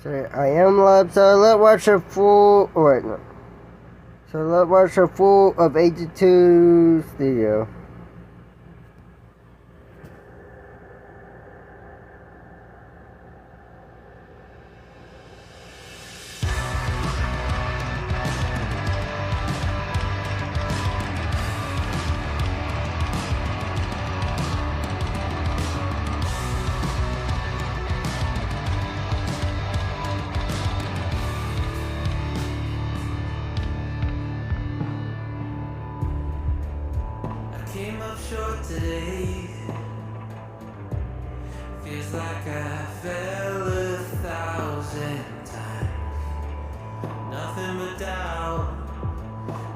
So I am live, so let's watch a full. Oh, wait, no. So let's watch a full of 82 Studio. Came up short today. Feels like I fell 1,000 times. Nothing but doubt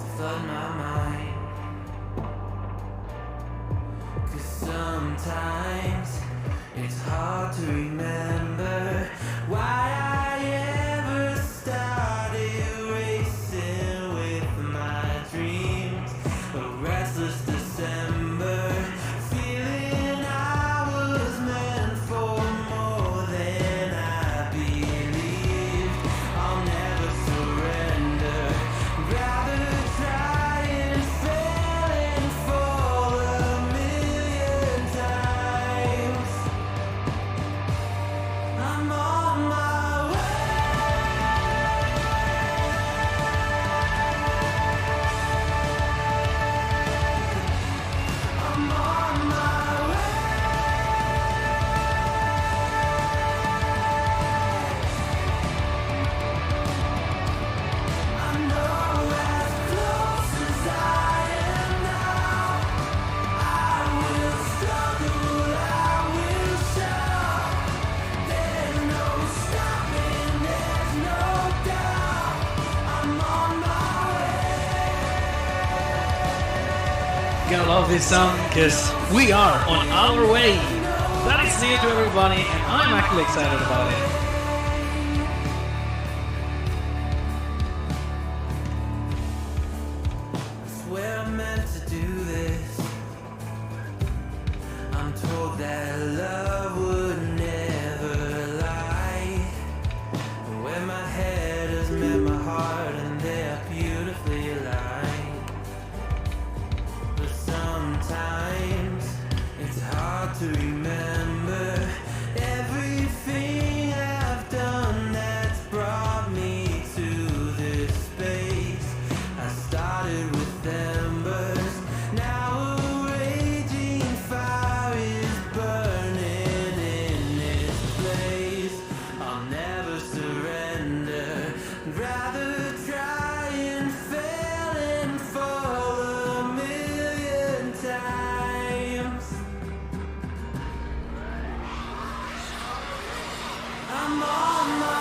to flood my mind. 'Cause sometimes it's hard to remember why I ever started racing with my dreams. A restless December, feeling I was meant for more than I believed. I'll never surrender, rather try and fail and fall 1,000,000 times. I'm on my way. I'm on my way. I know as close as I am now, I will struggle, I will shout. There's no stopping, there's no doubt. I'm on my way. Gonna love this song because we are on our way. That is it to everybody, and I'm actually excited about it. I swear I'm meant to do this. I'm told that love would never lie. Where my head has met my heart and they are beautifully aligned. But sometimes it's hard to remember everything I've done that's brought me to this space. I started with embers, now a raging fire is burning in this place. I'll never surrender, rather try and fail and fall 1,000,000 times. I'm on my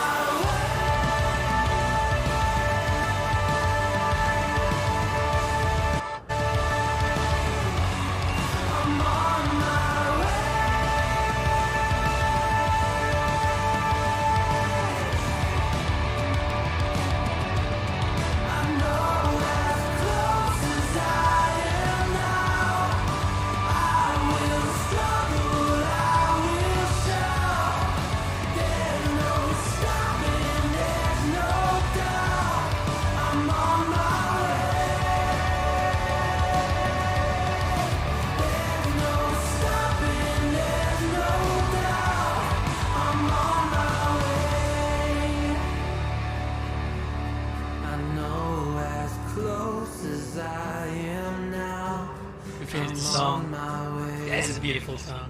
I'm on my way. I know as close as I am now, I will struggle, I will shout. There's no stopping, there's no doubt. I'm on my way. There's no stopping, there's no doubt. I'm on my way. I know as close as I am now. We finished the I'm song. on my way. This is a beautiful song.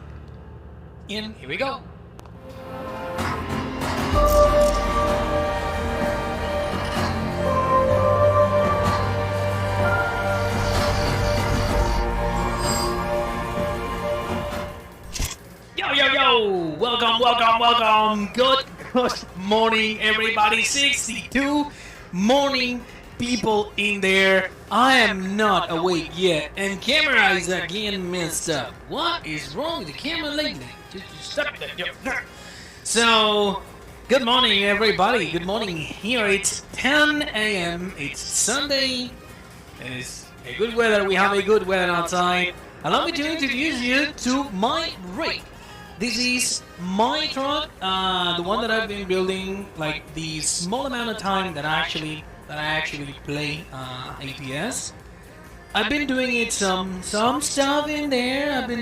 And here we go. Yo, yo, yo! Welcome. Good morning, everybody. 62 morning people in there. I am not awake yet, and camera is again messed up. What is wrong with the camera lately? Just stop that. So, good morning, everybody. Good morning. Here it's 10 a.m. It's Sunday. It's a good weather. We have a good weather outside. Allow me to introduce you to my rig. this is my truck, the one that I've been building like the small amount of time that I actually play ATS. I've been doing it some stuff in there. I've been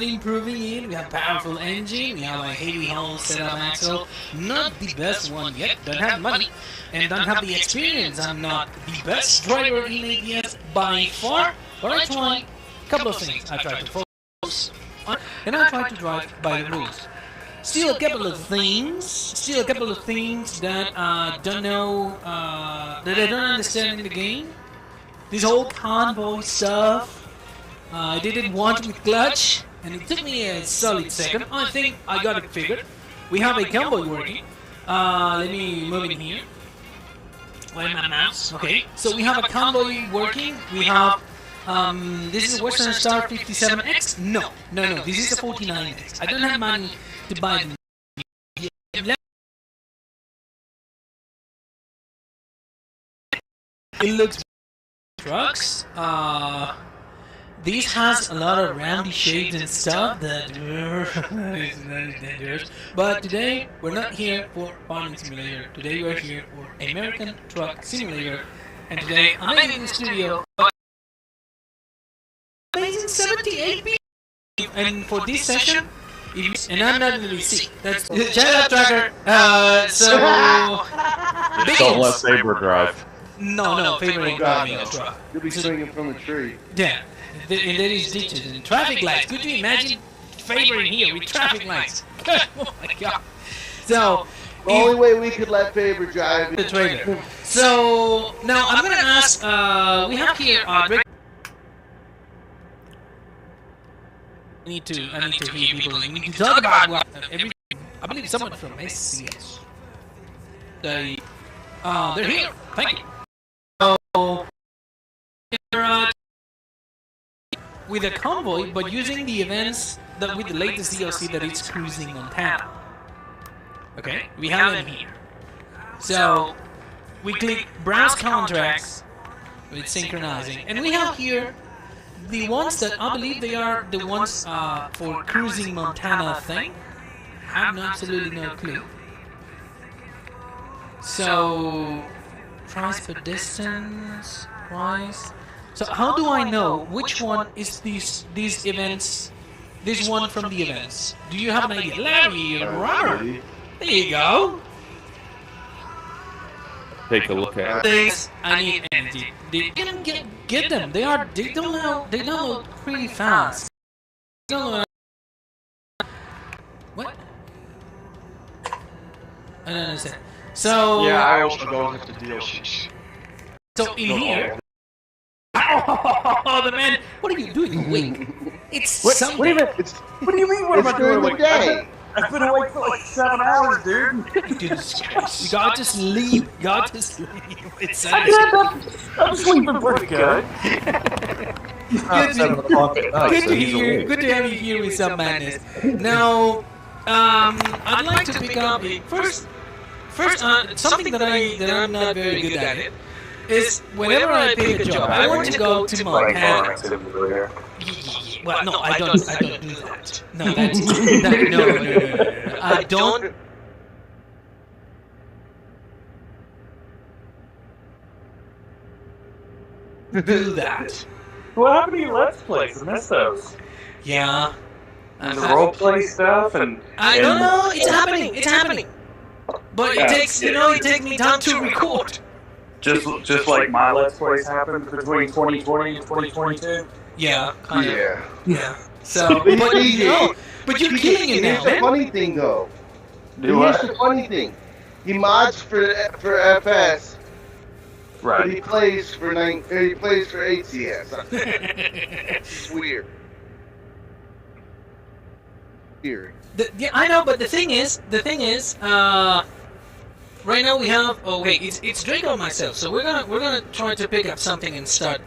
improving it. We have powerful engine. We have a heavy hull setup axle. Not the best one yet. Don't have money and don't have the experience. I'm not the best driver in ATS by far. But I try a couple of things. I try to focus on, and I try to drive by the rules. Still a couple of things that don't know that I don't understand in the game. This whole convoy stuff, I did it once with clutch, and it took me a solid second. I think I got it figured. We have a convoy working. Let me move in here. Where's my mouse? Okay, so we have a convoy working. We have, this is a Western Star 57X? No, this is a 49X. I don't have money to buy them. It looks trucks. This has a lot of roundy shapes and stuff that is dangerous. But today we're not here for Farming Simulator. Today we're here for American Truck Simulator. And today I'm in the studio. Amazing 78 people. And for this session, and I'm not in the VC. That's shout out Tracker. Don't let Saber drive. No, Faber ain't driving a truck. You'll be swinging from the tree. Yeah, and there is ditches and traffic lights. Could you imagine Faber in here with traffic lights? Oh my god. So, The only way we could let Faber drive the trailer. So, now I'm gonna ask, we have here, Rick. I need to hear people. We need to talk about what everything. I believe someone from SCS. They're here. Thank you. So, with a convoy, but using the events that with the latest DLC that it's Cruising Montana. Okay, we have it here. So, we click Browse Contracts with Synchronizing, and we have here the ones that I believe they are the ones for Cruising Montana thing. I have absolutely no clue. So, price per distance, price. So how do I know which one is these events? This one from the events. Do you have an idea, Larry or Robert? There you go. Take a look at it. Things I need energy. They can get them. They download pretty fast. What? I don't understand. So yeah, I also go with the DLCs. So in here. Oh, the man! What are you doing? Wait, it's Sunday. What do you mean? What am I doing? During the day. I've been awake for like 7 hours, dude. Goodness gracious. You gotta just leave. It's Sunday. I'm sleeping pretty good. Good to have you here with some madness. Now, I'd like to pick up first. Something that I'm not very good at it is whenever I pick a job, I want to go to Montana. Well, no, I don't do that. No, no. I don't. Do that. What happened to your Let's Plays? I missed those. Yeah. And the roleplay stuff and. I don't know. It's happening. But it takes me time to record. Just like my Let's Plays happened between 2020 and 2022. Yeah. Yeah. So, but you're killing it now, Here's the man. funny thing, though. Do Here's what? the funny thing. He mods for FS, but Right. he plays for ATS. It's weird. Weird. Yeah, I know, but the thing is, right now we have. Oh wait, it's Draco and myself. So we're gonna try to pick up something and start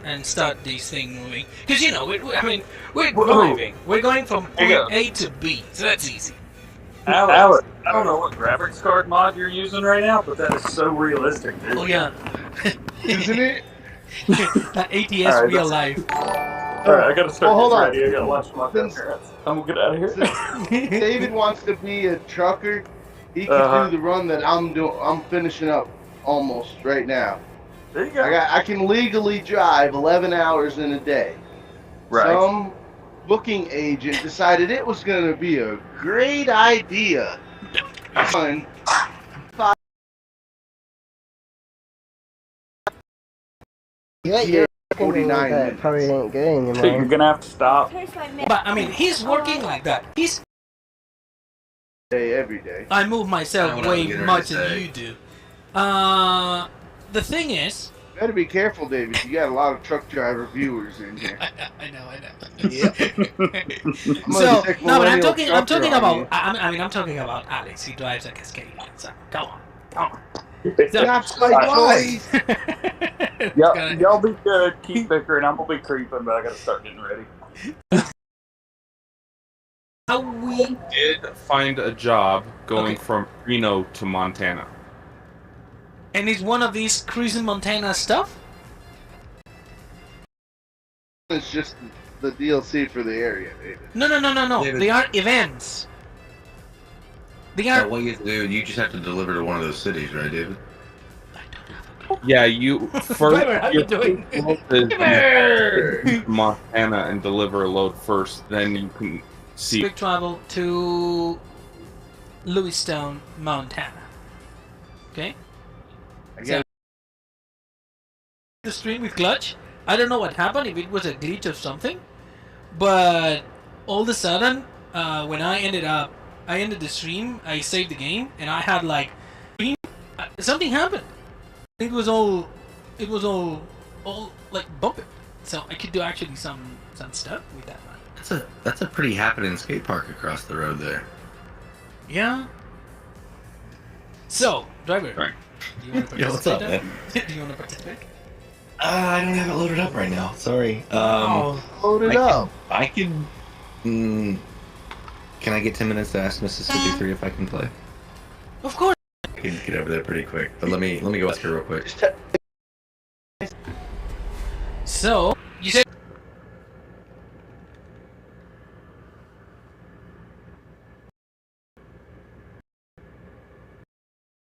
this thing moving. Because we're driving. We're going from point A to B, so that's easy. Alex, I don't know what graphics card mod you're using right now, but that is so realistic, dude. Oh yeah, Isn't it? ATS Alright, real life. Alright, I gotta start Well, hold getting on. ready. I gotta lunch with my grandparents. I'm gonna get out of here. Since David wants to be a trucker, he can Uh-huh. do the run that I'm doing. I'm finishing up almost right now. There you go. I can legally drive 11 hours in a day. Right. Some booking agent decided it was going to be a great idea. Fun. Yeah, Yeah, you're 49 that minutes. probably ain't good So you're anymore. gonna have to stop. But I mean, he's working like that. He's. Day every day. I move I myself don't know way what you're much gonna than say. you do. The thing is, Better be careful, David. You got a lot of truck driver viewers in here. I know. I'm So gonna stick no, but I'm millennial talking trucker on about. you. I mean, I'm talking about Alex. He drives a Cascadia. So come on. That's my choice. Y'all be good. Keep bickering. I'm gonna be creeping, but I gotta start getting ready. How we? Did find a job going Okay. from Reno to Montana. And it's one of these cruising Montana stuff. It's just the DLC for the area, David. No. David. They are events. They So are. what you have to do, you just have to deliver to one of those cities, right, David? Yeah, you first. Driver, how you your doing? first is to Montana and deliver a load first, then you can see. Quick travel to Lewiston, Montana. Okay. Again, The stream with Clutch. I don't know what happened, if it was a glitch or something, but all of a sudden, when I ended the stream, I saved the game, and I had like, something happened. It was all like bumping, so I could do actually some stuff with that one. That's a pretty happening skate park across the road there. Yeah. So, driver, Right. do you want to Yo, what's up, man? Do you want to participate? I don't have it loaded up right now. Sorry. load it I up. I can. Can I get 10 minutes to ask Mississippi 3 if I can play? Of course. I can get over there pretty quick. But let me go ask her real quick. So, you said.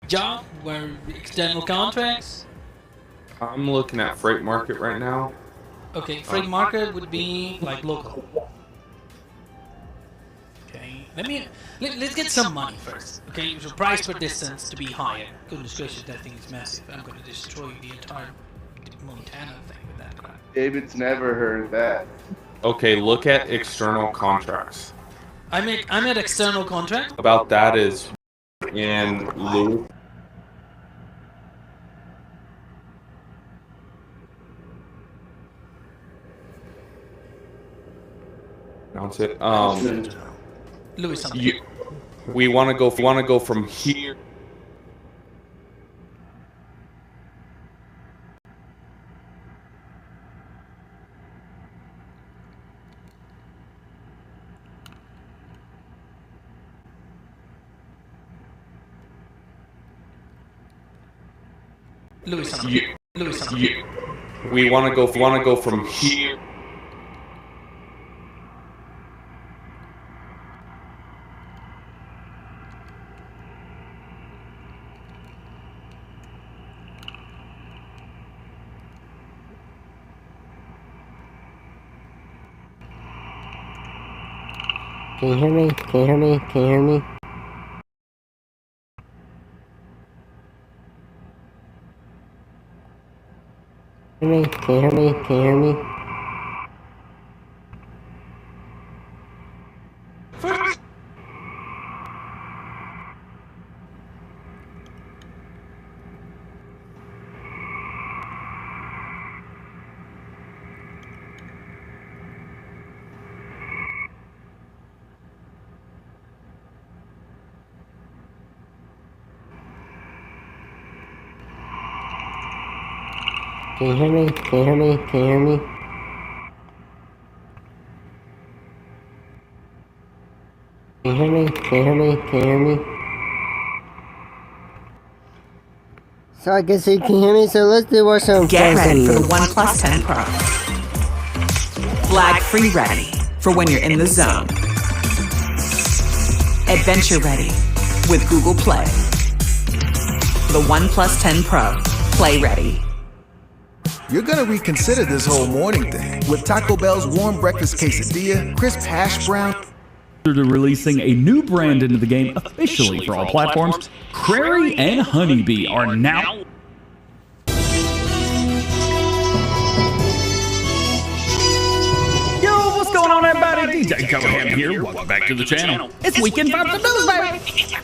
Job where external contracts. I'm looking at freight market right now. Okay, freight market would be like local. Okay, let's get some money first. Okay, so price per distance to be higher. Goodness gracious, that thing is massive. I'm gonna destroy the entire Montana thing with that crap. David's never heard that. Okay, look at external contracts. I'm at external contract. About that is in Lewis. Announce it. Louis something. We want to go from here. Louis something. Louis something. We want to go from here. Can you hear me? Can you hear me? Can you hear me? Can you hear me? Can you hear me? Can you hear me? Can you hear me? Can you hear me? Can you hear me? Can you hear me? Can you hear me? So I guess you can hear me, so let's do watch some Get ready for the Frozen. OnePlus 10 Pro. Lag-free ready for when you're in the zone. Adventure ready with Google Play. The OnePlus 10 Pro. Play ready. You're gonna reconsider this whole morning thing. With Taco Bell's warm breakfast quesadilla, crisp hash brown. They're releasing a new brand into the game officially for all platforms. Prairie and Honeybee are now. Yo, what's going on, everybody? DJ Cohen here. Welcome back to the channel. It's Weekend Vibes and News, baby.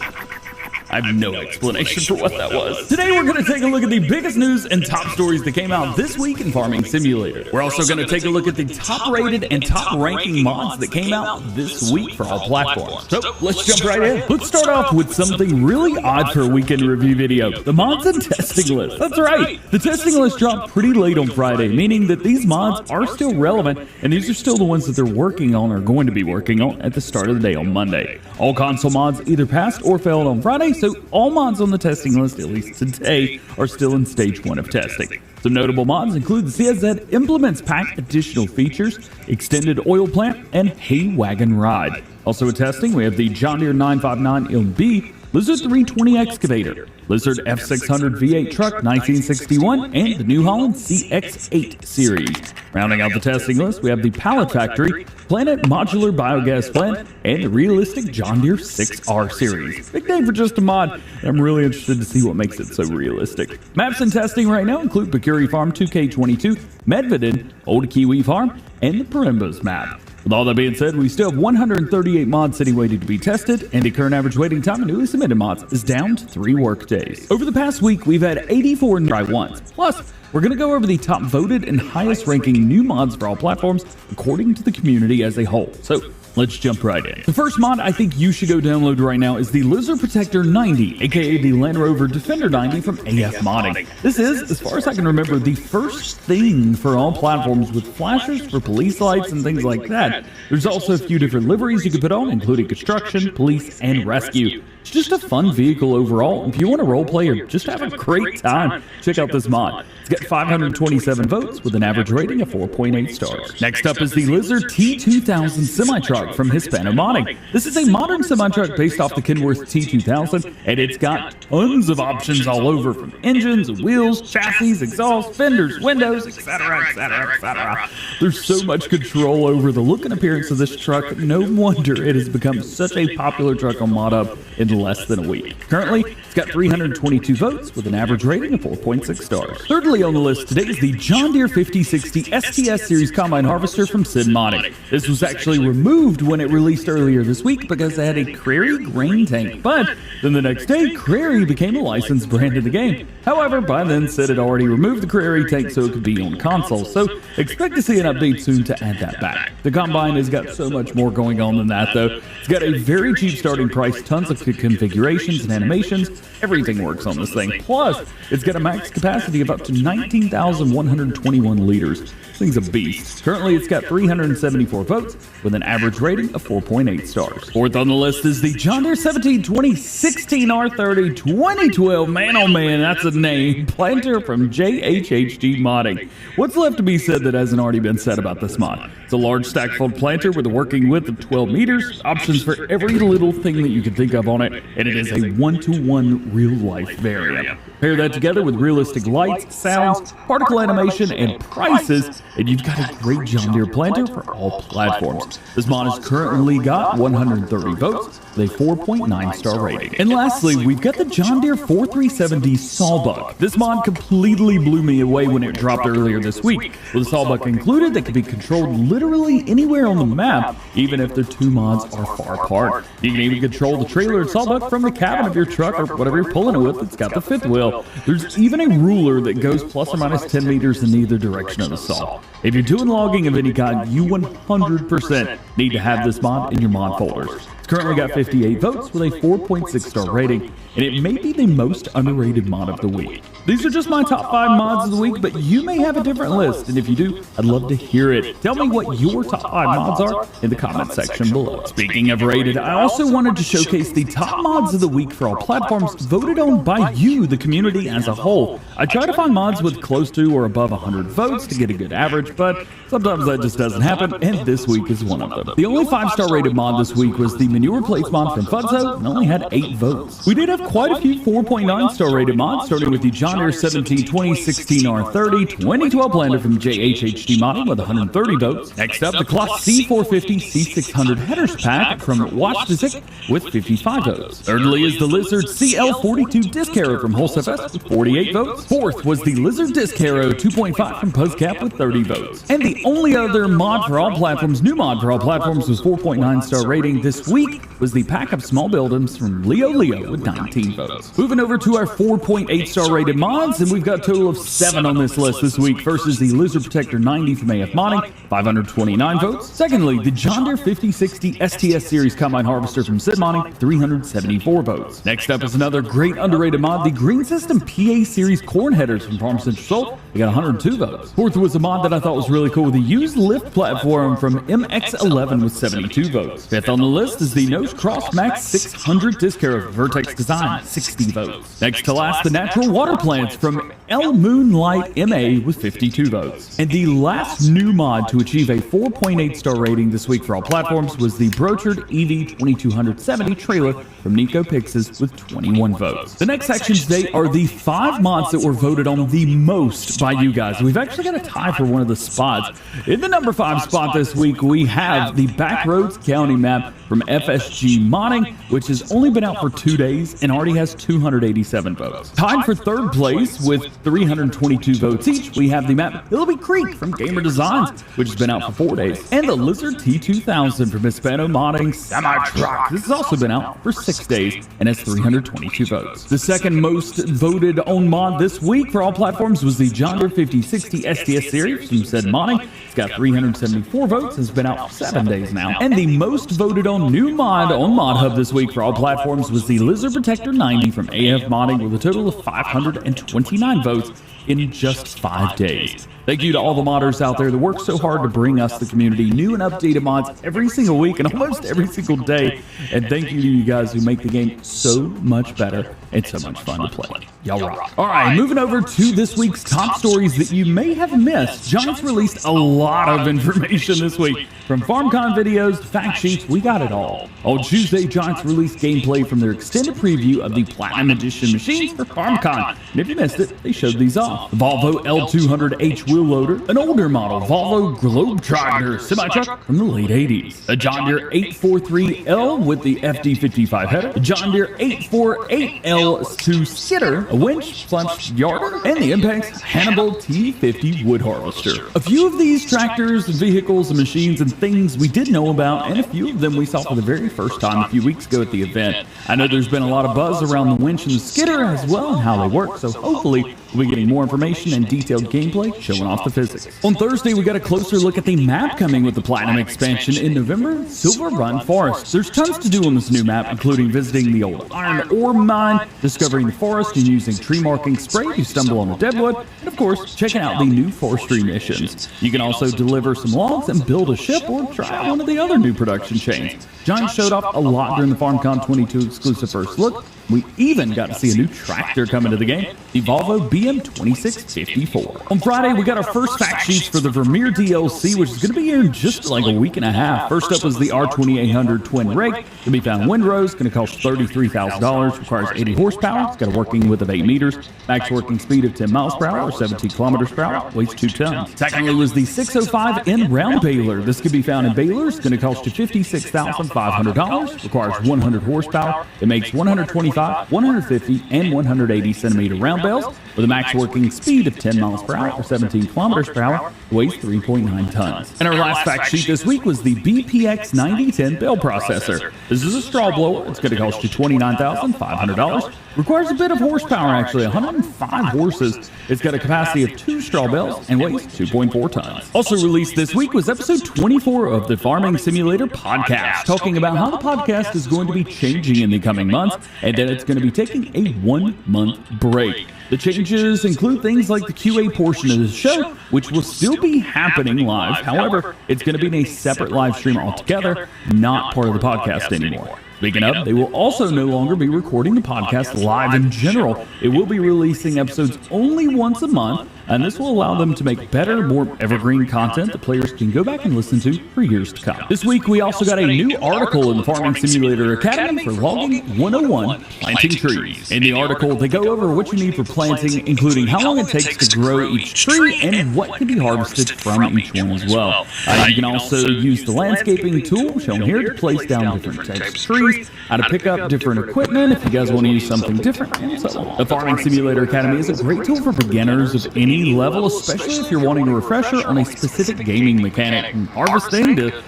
I have no explanation for what that was. Today we're going to take a look at the biggest news and top stories that came out this week in Farming Simulator. We're also going to take a look at the top rated and top ranking mods that came out this week for all platforms. So let's jump right in. Let's start off with something really odd for a weekend review video. The mods and testing list. That's right. The testing list dropped pretty late on Friday, meaning that these mods are still relevant, and these are still the ones that they're working on or going to be working on at the start of the day on Monday. All console mods either passed or failed on Friday, so all mods on the testing list, at least today, are still in stage 1 of testing. Some notable mods include the CSZ Implements Pack additional features, Extended Oil Plant, and Hay Wagon Ride. Also in testing, we have the John Deere 959 LB, Lizard 320 Excavator, Lizard F600 V8 Truck 1961, and the New Holland CX8 series. Rounding out the testing list, we have the Pallet Factory, Planet Modular Biogas Plant, and the Realistic John Deere 6R series. Big name for just a mod. I'm really interested to see what makes it so realistic. Maps in testing right now include Pacuri Farm 2K22, Medvedin, Old Kiwi Farm, and the Perimbas map. With all that being said, we still have 138 mods sitting waiting to be tested, and the current average waiting time of newly submitted mods is down to 3 work days. Over the past week, we've had 84 new ones. Plus, we're going to go over the top voted and highest ranking new mods for all platforms according to the community as a whole. So let's jump right in. The first mod I think you should go download right now is the Lizard Protector 90, aka the Land Rover Defender 90 from AF Modding. This is, as far as I can remember, the first thing for all platforms with flashers for police lights and things like that. There's also a few different liveries you can put on, including construction, police, and rescue. It's just a fun vehicle overall. If you want to roleplay or just have a great time, check out this mod. It's got 527 votes with an average rating of 4.8 stars. Next up is the Lizard T2000 semi-truck from Hispano Modding. This is a modern semi-truck based off the Kenworth T2000, and it's got tons of options all over, from engines, wheels, chassis, exhaust, fenders, windows, etc., etc., etc. There's so much control over the look and appearance of this truck. No wonder it has become such a popular truck on ModUp in less than a week. Currently, it's got 322 votes with an average rating of 4.6 stars. Thirdly on the list today is the John Deere 5060 STS Series Combine Harvester from Sid Modding. This was actually removed when it released earlier this week because it had a Crary grain tank, but then the next day, Crary became a licensed brand in the game. However, by then, Sid had already removed the Crary tank so it could be on console, so expect to see an update soon to add that back. The Combine has got so much more going on than that, though. It's got a very cheap starting price, tons of configurations and animations. Everything works on this thing. Plus, it's got a max capacity of up to 19,121 liters. This thing's a beast. Currently, it's got 374 votes with an average rating of 4.8 stars. Fourth on the list is the John Deere 1720 16 R30 2012. Man, oh man, that's a name. Planter from JHHD Modding. What's left to be said that hasn't already been said about this mod? It's a large stack fold planter with a working width of 12 meters, options for every little thing that you can think of on it, and it is a 1-to-1 real-life variant. Pair that together with realistic lights, sounds, particle animation, and prices, and you've got a great John Deere planter for all platforms. This mod has currently got 130 votes with a 4.9 star rating. And lastly, we've got the John Deere 4370 Sawbuck. This mod completely blew me away when it dropped earlier this week. With a Sawbuck included that can be controlled literally anywhere on the map, even if the two mods are far apart. You can even control the trailer and Sawbuck from the cabin of your truck or whatever you're pulling it with. It's got the fifth wheel. There's even a ruler that goes plus or minus 10 meters in either direction of the saw. If you're doing logging of any kind, you 100% need to have this mod in your mod folders. It's currently got 58 votes with a 4.6 star rating, and it may be the most underrated mod of the week. These are just my top 5 mods of the week, but you may have a different list, and if you do, I'd love to hear it. Tell me what your top 5 mods are in the comment section below. Speaking of rated, I also wanted to showcase the top mods of the week for all platforms voted on by you, the community as a whole. I try to find mods with close to or above 100 votes to get a good average, but sometimes that just doesn't happen, and this week is one of them. The only 5-star rated mod this week was the manure plates mod from Fuzzo, and only had 8 votes. We did have quite a few 4.9 star rated mods, starting with the John Deere 17 2016 R30 2012 Lander from JHHD Modding with 130 votes. Next up, the Kloss C450 C600 Headers Pack from Watch the Sick with 55 votes. Thirdly is the Lizard CL42 Disc Arrow from HulseFS with 48 votes. Fourth was the Lizard Disc Arrow 2.5 from PuzzCap with 30 votes. And the only other mod for all platforms, new mod for all platforms, was 4.9 star rating this week was the Pack of Small Buildings from Leo with 19 votes. Moving over to our 4.8 star rated mods, and we've got a total of 7 on this list this week. First is the Lizard Protector 90 from AF Modding, 529 votes. Secondly, the John Deere 5060 STS Series Combine Harvester from Sid Modding, 374 votes. Next up is another great underrated mod, the Green System PA Series Corn Headers from Farm Central Soul. They got 102 votes. Fourth was a mod that I thought was really cool, the Used Lift Platform from MX11 with 72 votes. Fifth on the list is the Nose Cross Max 600 Disc Arrow from Vertex Design, 60 votes. Next to last, the Natural Water Plants from El Moonlight MA with 52 votes. And the last new mod to achieve a 4.8 star rating this week for all platforms was the Brochard EV 2270 trailer from Nico Pixes with 21 votes. The next section today are the 5 mods that were voted on the most by you guys. We've actually got a tie for one of the spots. In the number 5 spot this week, we have the Backroads County map from FSG Modding, which has only been out for 2 days and already has 287 votes. Tied for 3rd place with 322 votes each, we have the map Hillby Creek from Gamer Designs, which has been out for 4 days, and the Lizard T2000 from Hispano Modding Semi-Truck. This has also been out for 6 days and has 322 votes. The second most voted on mod this week for all platforms was the John Deere 5060 STS Series from Sid Modding. It's got 374 votes and has been out for 7 days now. And the most voted on new mod on Mod Hub this week for all platforms was the Lizard Protector 90 from AF Modding with a total of 529 votes in just 5 days. Thank you to all the modders out there that work so hard to bring us, the community, new and updated mods every single week and almost every single day. And thank you to you guys who make the game so much better and so much fun to play. Y'all rock. All right, moving over to this week's top stories that you may have missed. Giants released a lot of information this week. From FarmCon videos to fact sheets, we got it all. On Tuesday, Giants released gameplay from their extended preview of the Platinum Edition machines for FarmCon. And if you missed it, they showed these off. The Volvo L200H wheel loader, an older model Volvo Globetrotter semi-truck from the late 80s, a John Deere 843L with the FD55 header, a John Deere 848L2 skidder, a winch/yarder, and the Impex Hannibal T50 wood harvester. A few of these tractors, vehicles, and machines and things we did know about, and a few of them we saw for the very first time a few weeks ago at the event. I know there's been a lot of buzz around the winch and the skidder as well and how they work, so hopefully we'll be getting more information and detailed gameplay showing off the physics. On Thursday, we got a closer look at the map coming with the Platinum expansion in November, Silver Run Forest. There's tons to do on this new map, including visiting the old iron ore mine, discovering the forest and using tree marking spray to stumble on the deadwood, and of course, checking out the new forestry missions. You can also deliver some logs and build a ship or try out one of the other new production chains. Giants showed off a lot during the FarmCon 22 exclusive first look. We even got to see a new tractor come into the game, the Volvo BM2654. On Friday, we got our first fact sheets for the Vermeer DLC, which is going to be here in just like a week and a half. First up was the R2800 twin rake. Can be found in Windrose, going to cost $33,000, requires 80 horsepower. It's got a working width of 8 meters, max working speed of 10 miles per hour or 17 kilometers per hour, weighs 2 tons. Secondly was the 605N round baler. This can be found in Baylor. It's going to cost you $56,500, requires 100 horsepower. It makes 125, 150, and 180 centimeter round bales with a max working speed of 10 miles per hour or 17 kilometers per hour, weighs 3.9 tons. And our last fact sheet this week was the BPX 9010 bale processor. This is a straw blower. It's going to cost you $29,500, Requires a bit of horsepower, actually, 105 horses. It's got a capacity of 2 straw bales and weighs 2.4 tons. Also released this week was episode 24 of the Farming Simulator podcast, talking about how the podcast is going to be changing in the coming months and that it's going to be taking a 1-month break. The changes include things like the QA portion of the show, which will still be happening live. However, it's going to be in a separate live stream altogether, not part of the podcast anymore. Speaking of, they will also no longer be recording the podcast live in general. It will be releasing episodes only once a month, and this will allow them to make better, more evergreen content that players can go back and listen to for years to come. This week, we also got a new article in the Farming Simulator Academy for Logging 101, Planting Trees. In the article, they go over what you need for planting, including how long it takes to grow each tree and what can be harvested from each one as well. You can also use the landscaping tool shown here to place down different types of trees, how to pick up different equipment if you guys want to use something different, and so on. The Farming Simulator Academy is a great tool for beginners of any level, especially if you're wanting a refresher on a specific gaming mechanic, from harvesting to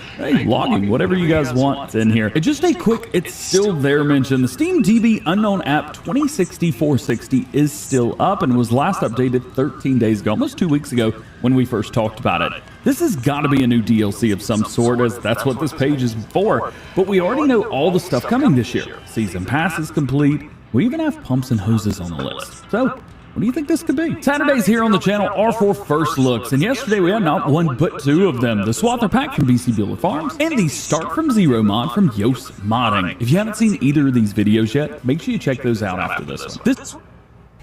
logging, whatever you guys want in here. And just a quick, it's still there mention, the Steam DB Unknown app 2060-460 is still up and was last updated 13 days ago, almost 2 weeks ago when we first talked about it. This has got to be a new DLC of some sort, as that's what this page is for. But we already know all the stuff coming this year. Season Pass is complete. We even have pumps and hoses on the list. So, what do you think this could be? Saturdays here on the channel are for first looks, and yesterday we had not one but 2 of them. The Swather Pack from BC Builder Farms and the Start From Zero mod from Yoast Modding. If you haven't seen either of these videos yet, make sure you check those out after this one.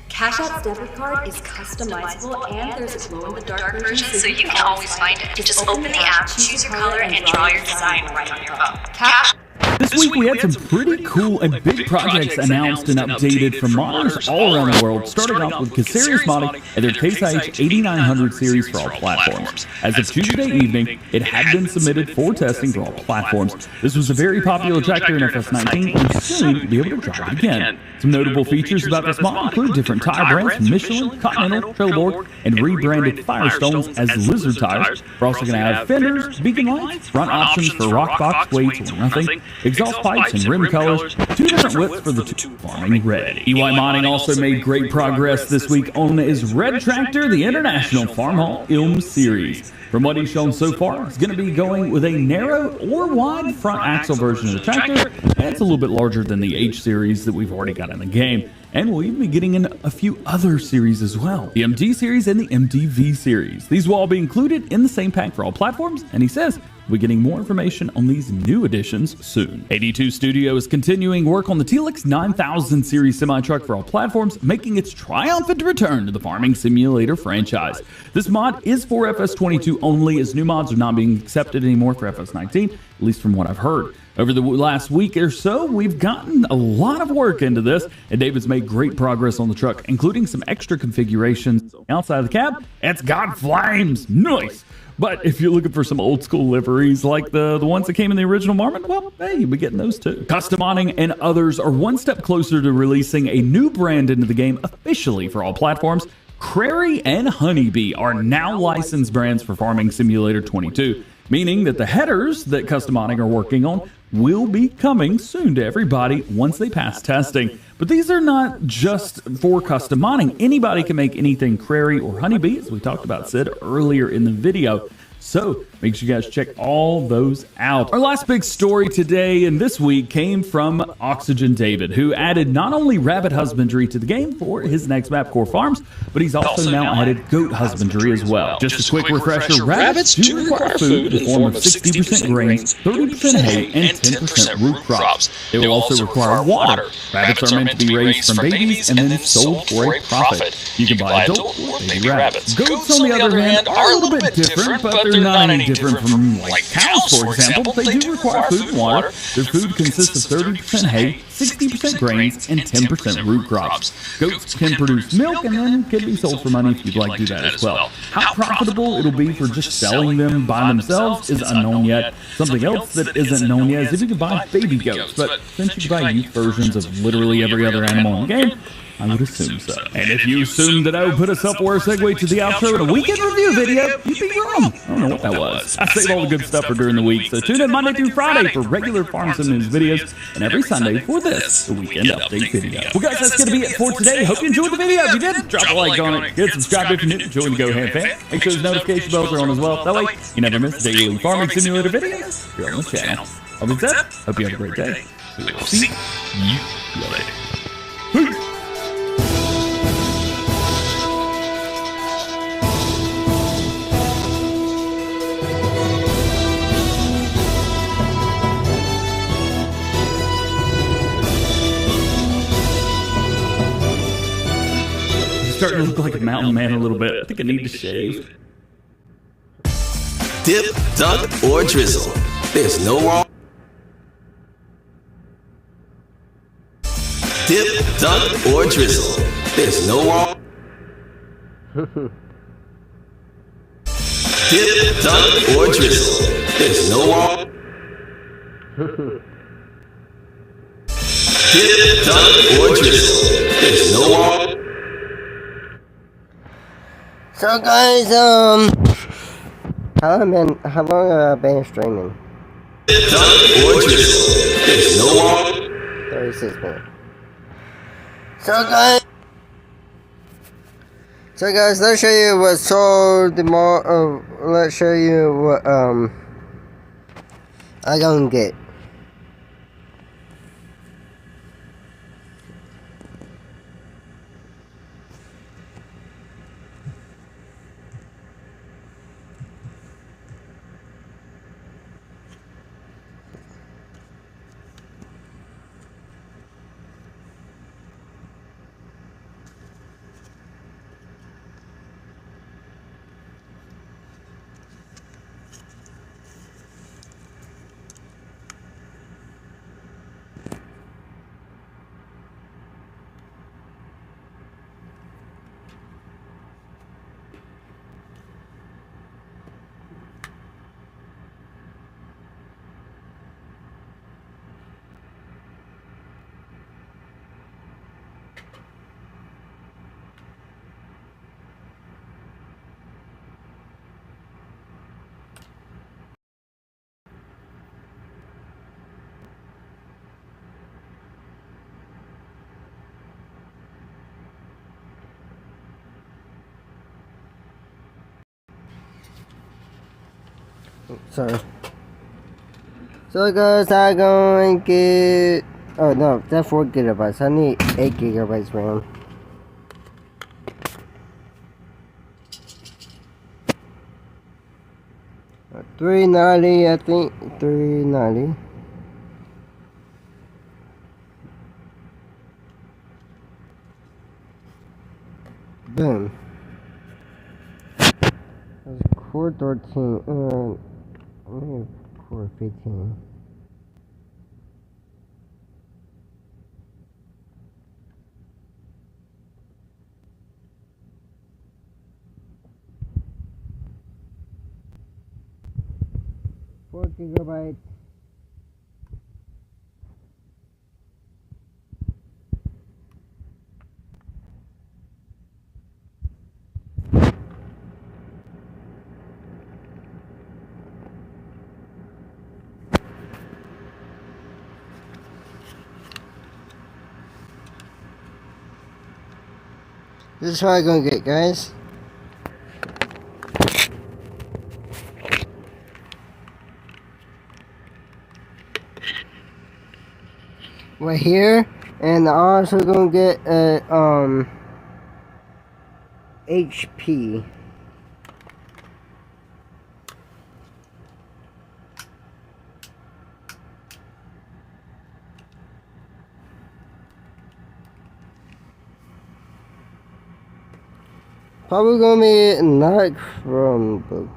Cash App's debit card is customizable and there's a glow-in-the-dark version so you can always find it. Just open the app, choose your color, and draw your design right on your phone. Cash. This week we had some pretty cool and big projects announced and updated from modders all around the world, starting off with Caserius Modding and their Case IH 8900 series for all platforms. As of Tuesday evening, it had been submitted for testing for all platforms. This was a very popular tractor in FS19 and will soon be able to drive it again. Some notable features about this mod include different tire brands from Michelin, Continental, Trelleborg, and rebranded Firestones as Lizard tires. We're also going to have fenders, beacon lights, front options for rock box weights or nothing, exhaust pipes and rim colors, 2 different whips for the 2 Farming Red. EY Modding also made great progress this week on his Red Tractor, the International Farmhaul Ilm series. From what he's shown so far, he's going to be going with a narrow or wide front axle version of the tractor, and it's a little bit larger than the H series that we've already got in the game. And we'll even be getting in a few other series as well. The MD series and the MDV series. These will all be included in the same pack for all platforms, and he says we'll be getting more information on these new additions soon. 82 Studio is continuing work on the Telix 9000 series semi-truck for all platforms, making its triumphant return to the Farming Simulator franchise. This mod is for FS22 only, as new mods are not being accepted anymore for FS19, at least from what I've heard. Over the last week or so, we've gotten a lot of work into this, and David's made great progress on the truck, including some extra configurations. Outside of the cab, it's got flames. Nice! But if you're looking for some old school liveries like the ones that came in the original Marmot, well, hey, you'll be getting those too. Custom Modding and others are one step closer to releasing a new brand into the game officially for all platforms. Crary and Honeybee are now licensed brands for Farming Simulator 22, meaning that the headers that Custom Modding are working on will be coming soon to everybody once they pass testing. But these are not just for custom modding. Anybody can make anything Crary or Honeybee, as we talked about Sid earlier in the video. So make sure you guys check all those out. Our last big story today and this week came from Oxygen David, who added not only rabbit husbandry to the game for his next map, Core Farms, but he's also now added goat husbandry as well. Just a quick refresher, rabbits do require food in the form of 60% grains, 30% hay, and 10% root crops. They will also require water. Rabbits are meant to be raised from babies and then sold for a profit. You can buy adult or baby rabbits. Goats, on the other hand, are a little bit different, but they're not any different from, like, cows, for example. They do require food and water. Their food consists of 30% hay, 60% grains, and 10% root crops. Goats can produce milk and then can be sold for money if you'd like to do that as well. How profitable it'll be for just selling them by themselves is unknown yet. Something else that isn't known yet is if you can buy baby goats, but since you can buy youth versions of literally every other animal in the game, I would assume so. And if you assumed that I would put a self-aware segue to the outro in a weekend review video, you'd be wrong. I don't know what that was. I save all the good stuff for during the week, so tune in Monday through Friday for regular Farm Sim News videos, and every Sunday for this, the Weekend Update video. Well guys, that's going to be it for today. Hope you enjoyed the video. If you did, drop a like on it. Hit subscribe if you're new. Join the Go Ham fam. Make sure those notification bells are on as well. That way, you never miss daily farming simulator videos here on the channel. All being said, hope you have a great day. We will see you later. Peace. Starting to look like a mountain man a little bit. I think I need to shave. Dip, dunk, or drizzle. There's no wrong. Dip, dunk, or drizzle. There's no wrong. Dip, dunk, or drizzle. There's no wrong. Dip, dunk, or drizzle. There's no wrong. So guys, how long have I been streaming? Dunk or drizzle. There's no wrong. 36 minutes. So guys, let's show you what sold the more. Let's show you what I gonna get. Sorry. So guys, I'm going to get. Oh no, that's 4 gigabytes. I need 8 gigabytes RAM. $390, I think. $390. Boom. That's core 13. Core 15. Four gigabytes. This is what I'm gonna get, guys. Right here, and I'm also gonna get a HP. Probably gonna be not Chromebook.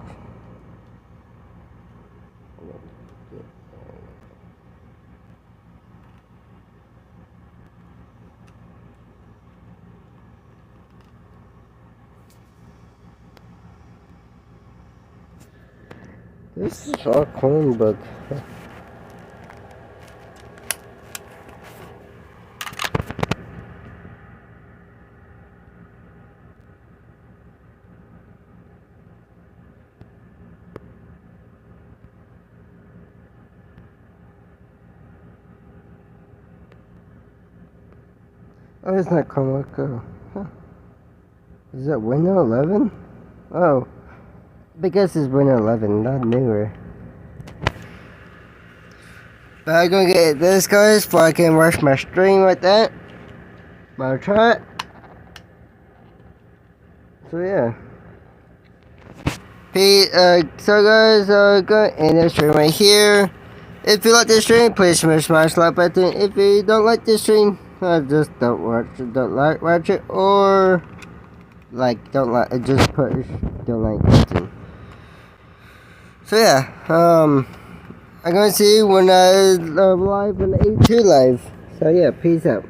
This is our Chromebook. Oh, it's not Chroma Go. Huh. Is that Windows 11? Oh. Because it's Windows 11, not newer. But I'm gonna get this, guys, so I can rush my stream like that. But I'll try it. So, yeah. So guys, go end the stream right here. If you like this stream, please smash the like button. If you don't like this stream, just don't watch it, or don't like button. So yeah, I'm gonna see you when I live on 82 live. So yeah, peace out.